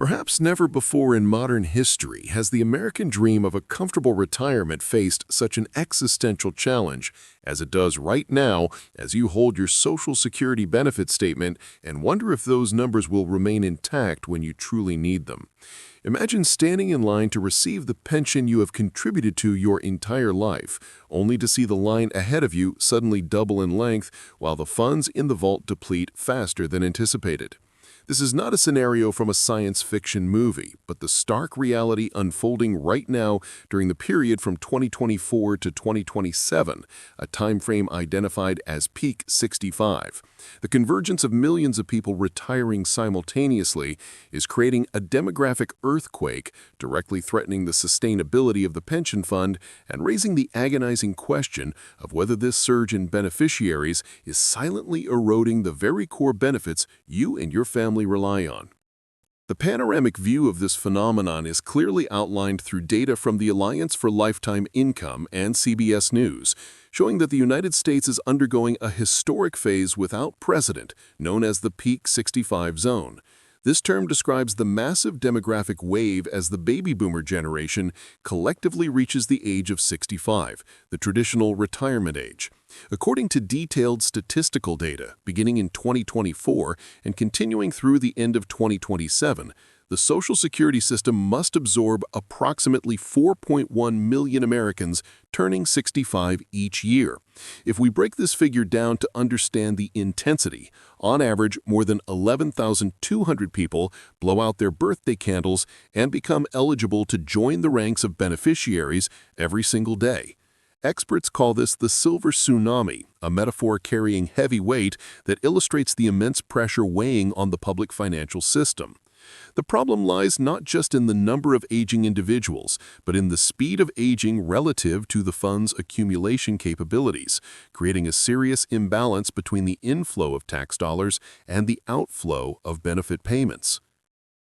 Perhaps never before in modern history has the American dream of a comfortable retirement faced such an existential challenge as it does right now as you hold your Social Security benefit statement and wonder if those numbers will remain intact when you truly need them. Imagine standing in line to receive the pension you have contributed to your entire life, only to see the line ahead of you suddenly double in length while the funds in the vault deplete faster than anticipated. This is not a scenario from a science fiction movie, but the stark reality unfolding right now during the period from 2024 to 2027, a time frame identified as peak 65. The convergence of millions of people retiring simultaneously is creating a demographic earthquake, directly threatening the sustainability of the pension fund and raising the agonizing question of whether this surge in beneficiaries is silently eroding the very core benefits you and your family rely on. The panoramic view of this phenomenon is clearly outlined through data from the Alliance for Lifetime Income and CBS News, showing that the United States is undergoing a historic phase without precedent, known as the peak 65 zone. This term describes the massive demographic wave as the baby boomer generation collectively reaches the age of 65, the traditional retirement age. According to detailed statistical data beginning in 2024 and continuing through the end of 2027, the Social Security system must absorb approximately 4.1 million Americans turning 65 each year. If we break this figure down to understand the intensity, on average, more than 11,200 people blow out their birthday candles and become eligible to join the ranks of beneficiaries every single day. Experts call this the silver tsunami, a metaphor carrying heavy weight that illustrates the immense pressure weighing on the public financial system. The problem lies not just in the number of aging individuals, but in the speed of aging relative to the fund's accumulation capabilities, creating a serious imbalance between the inflow of tax dollars and the outflow of benefit payments.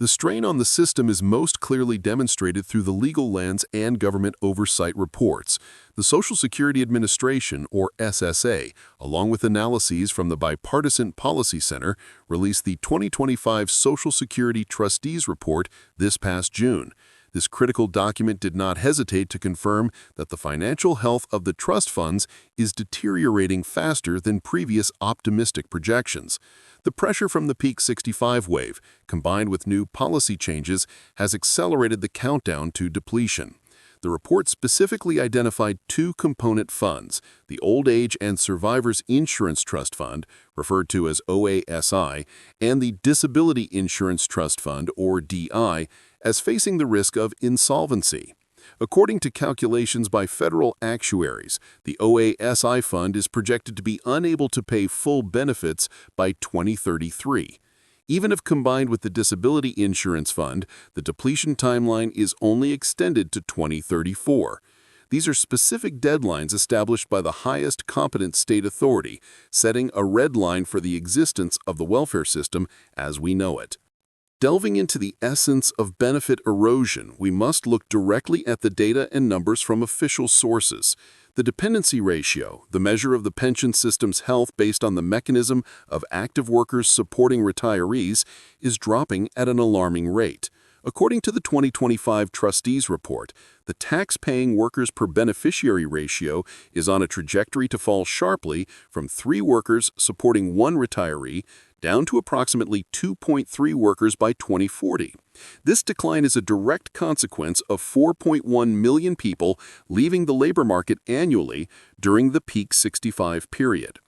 The strain on the system is most clearly demonstrated through the legal lens and government oversight reports. The Social Security Administration, or SSA, along with analyses from the Bipartisan Policy Center, released the 2025 Social Security Trustees Report this past June. This critical document did not hesitate to confirm that the financial health of the trust funds is deteriorating faster than previous optimistic projections. The pressure from the peak 65 wave, combined with new policy changes, has accelerated the countdown to depletion. The report specifically identified two component funds, the Old Age and Survivors Insurance Trust Fund, referred to as OASI, and the Disability Insurance Trust Fund, or DI, as facing the risk of insolvency. According to calculations by federal actuaries, the OASI fund is projected to be unable to pay full benefits by 2033. Even if combined with the Disability Insurance Fund, the depletion timeline is only extended to 2034. These are specific deadlines established by the highest competent state authority, setting a red line for the existence of the welfare system as we know it. Delving into the essence of benefit erosion, we must look directly at the data and numbers from official sources. The dependency ratio, the measure of the pension system's health based on the mechanism of active workers supporting retirees, is dropping at an alarming rate. According to the 2025 Trustees Report, the tax-paying workers per beneficiary ratio is on a trajectory to fall sharply from 3 workers supporting 1 retiree down to approximately 2.3 workers by 2040. This decline is a direct consequence of 4.1 million people leaving the labor market annually during the peak 65 period.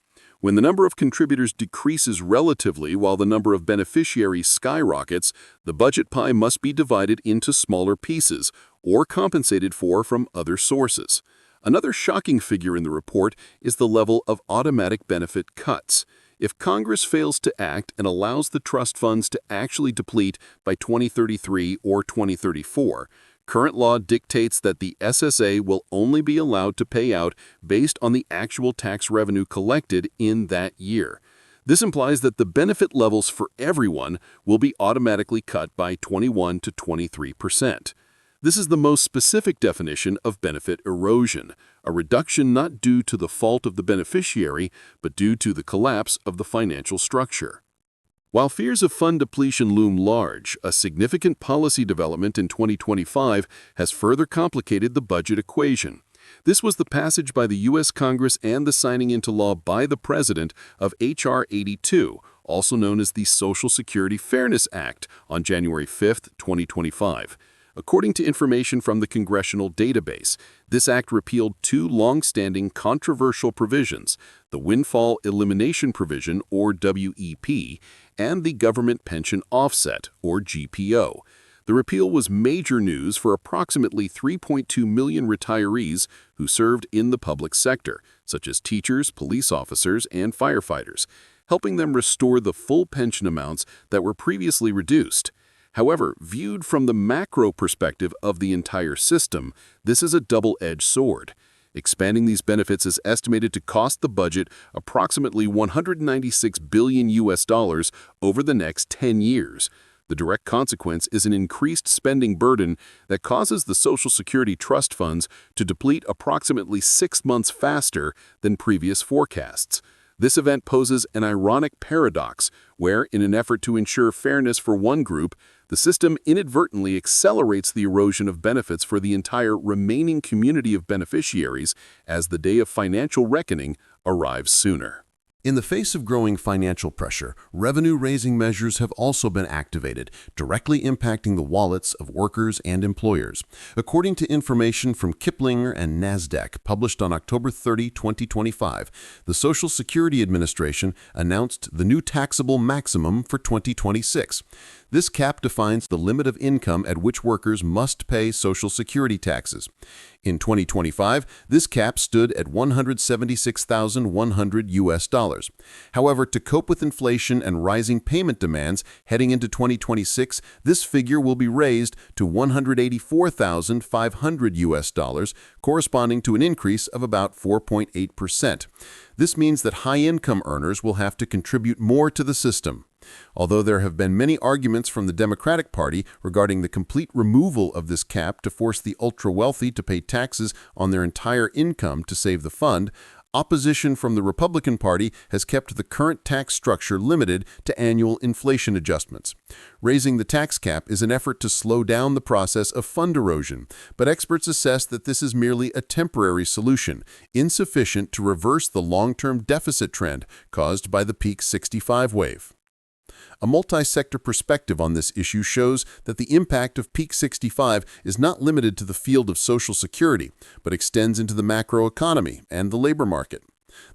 When the number of contributors decreases relatively while the number of beneficiaries skyrockets, the budget pie must be divided into smaller pieces or compensated for from other sources. Another shocking figure in the report is the level of automatic benefit cuts. If Congress fails to act and allows the trust funds to actually deplete by 2033 or 2034, current law dictates that the SSA will only be allowed to pay out based on the actual tax revenue collected in that year. This implies that the benefit levels for everyone will be automatically cut by 21 to 23%. This is the most specific definition of benefit erosion, a reduction not due to the fault of the beneficiary, but due to the collapse of the financial structure. While fears of fund depletion loom large, a significant policy development in 2025 has further complicated the budget equation. This was the passage by the U.S. Congress and the signing into law by the President of H.R. 82, also known as the Social Security Fairness Act, on January 5, 2025. According to information from the Congressional Database, this act repealed two long-standing controversial provisions, the Windfall Elimination Provision, or WEP, and the Government Pension Offset, or GPO. The repeal was major news for approximately 3.2 million retirees who served in the public sector, such as teachers, police officers, and firefighters, helping them restore the full pension amounts that were previously reduced. However, viewed from the macro perspective of the entire system, this is a double-edged sword. Expanding these benefits is estimated to cost the budget approximately $196 billion over the next 10 years. The direct consequence is an increased spending burden that causes the Social Security trust funds to deplete approximately 6 months faster than previous forecasts. This event poses an ironic paradox where, in an effort to ensure fairness for one group, the system inadvertently accelerates the erosion of benefits for the entire remaining community of beneficiaries as the day of financial reckoning arrives sooner. In the face of growing financial pressure, revenue-raising measures have also been activated, directly impacting the wallets of workers and employers. According to information from Kiplinger and NASDAQ published on October 30, 2025, the Social Security Administration announced the new taxable maximum for 2026. This cap defines the limit of income at which workers must pay Social Security taxes. In 2025, this cap stood at $176,100. However, to cope with inflation and rising payment demands heading into 2026, this figure will be raised to $184,500, corresponding to an increase of about 4.8%. This means that high-income earners will have to contribute more to the system. Although there have been many arguments from the Democratic Party regarding the complete removal of this cap to force the ultra-wealthy to pay taxes on their entire income to save the fund, opposition from the Republican Party has kept the current tax structure limited to annual inflation adjustments. Raising the tax cap is an effort to slow down the process of fund erosion, but experts assess that this is merely a temporary solution, insufficient to reverse the long-term deficit trend caused by the peak 65 wave. A multi-sector perspective on this issue shows that the impact of Peak 65 is not limited to the field of Social Security, but extends into the macroeconomy and the labor market.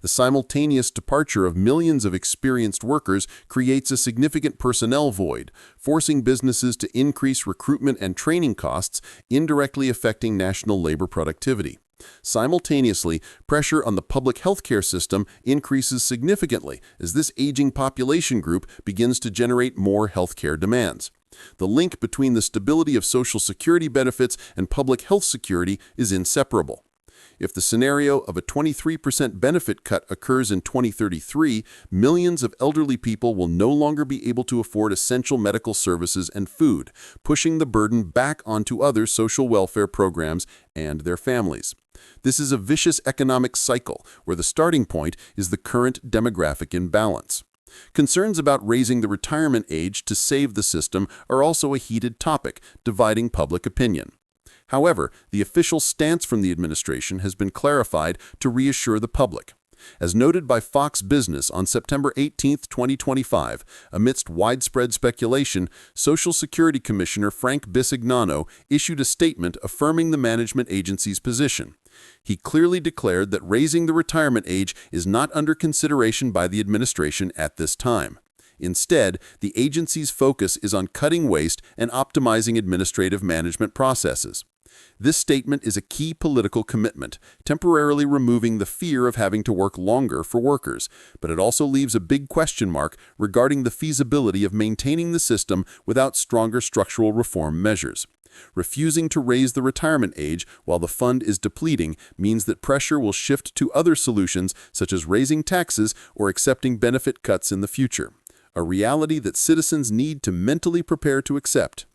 The simultaneous departure of millions of experienced workers creates a significant personnel void, forcing businesses to increase recruitment and training costs, indirectly affecting national labor productivity. Simultaneously, pressure on the public healthcare system increases significantly as this aging population group begins to generate more healthcare demands. The link between the stability of Social Security benefits and public health security is inseparable. If the scenario of a 23% benefit cut occurs in 2033, millions of elderly people will no longer be able to afford essential medical services and food, pushing the burden back onto other social welfare programs and their families. This is a vicious economic cycle where the starting point is the current demographic imbalance. Concerns about raising the retirement age to save the system are also a heated topic, dividing public opinion. However, the official stance from the administration has been clarified to reassure the public. As noted by Fox Business on September 18, 2025, amidst widespread speculation, Social Security Commissioner Frank Bisignano issued a statement affirming the management agency's position. He clearly declared that raising the retirement age is not under consideration by the administration at this time. Instead, the agency's focus is on cutting waste and optimizing administrative management processes. This statement is a key political commitment, temporarily removing the fear of having to work longer for workers, but it also leaves a big question mark regarding the feasibility of maintaining the system without stronger structural reform measures. Refusing to raise the retirement age while the fund is depleting means that pressure will shift to other solutions such as raising taxes or accepting benefit cuts in the future, a reality that citizens need to mentally prepare to accept.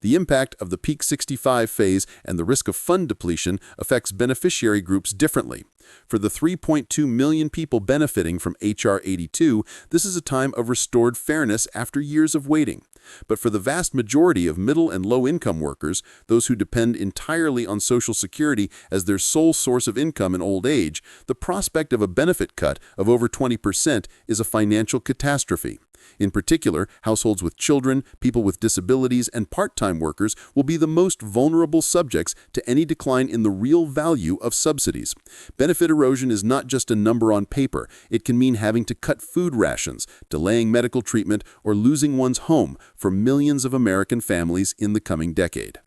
The impact of the peak 65 phase and the risk of fund depletion affects beneficiary groups differently. For the 3.2 million people benefiting from H.R. 82, this is a time of restored fairness after years of waiting. But for the vast majority of middle and low-income workers, those who depend entirely on Social Security as their sole source of income in old age, the prospect of a benefit cut of over 20% is a financial catastrophe. In particular, households with children, people with disabilities, and part-time workers will be the most vulnerable subjects to any decline in the real value of subsidies. Benefit erosion is not just a number on paper. It can mean having to cut food rations, delaying medical treatment, or losing one's home for millions of American families in the coming decade.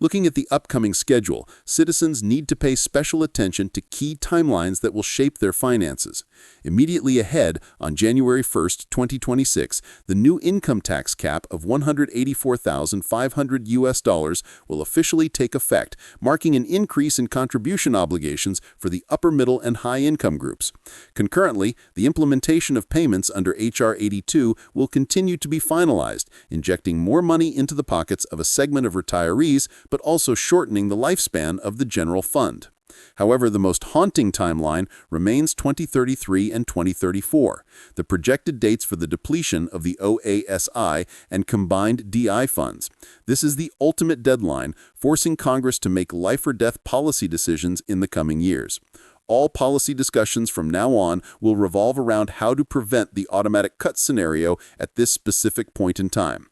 Looking at the upcoming schedule, citizens need to pay special attention to key timelines that will shape their finances. Immediately ahead, on January 1, 2026, the new income tax cap of $184,500 will officially take effect, marking an increase in contribution obligations for the upper middle and high income groups. Concurrently, the implementation of payments under H.R. 82 will continue to be finalized, injecting more money into the pockets of a segment of retirees, but also shortening the lifespan of the general fund. However, the most haunting timeline remains 2033 and 2034, the projected dates for the depletion of the OASI and combined DI funds. This is the ultimate deadline, forcing Congress to make life-or-death policy decisions in the coming years. All policy discussions from now on will revolve around how to prevent the automatic cut scenario at this specific point in time.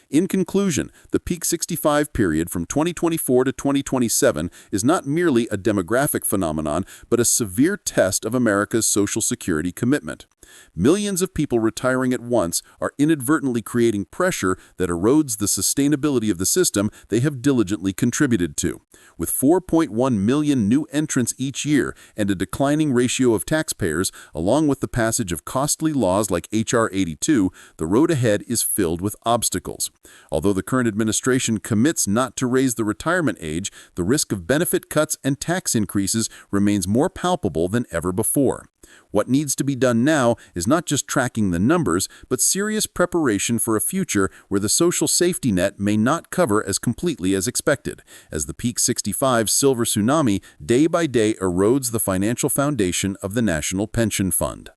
In conclusion, the peak 65 period from 2024 to 2027 is not merely a demographic phenomenon, but a severe test of America's Social Security commitment. Millions of people retiring at once are inadvertently creating pressure that erodes the sustainability of the system they have diligently contributed to. With 4.1 million new entrants each year and a declining ratio of taxpayers, along with the passage of costly laws like H.R. 82, the road ahead is filled with obstacles. Although the current administration commits not to raise the retirement age, the risk of benefit cuts and tax increases remains more palpable than ever before. What needs to be done now is not just tracking the numbers, but serious preparation for a future where the social safety net may not cover as completely as expected, as the peak 65 silver tsunami day by day erodes the financial foundation of the National Pension Fund.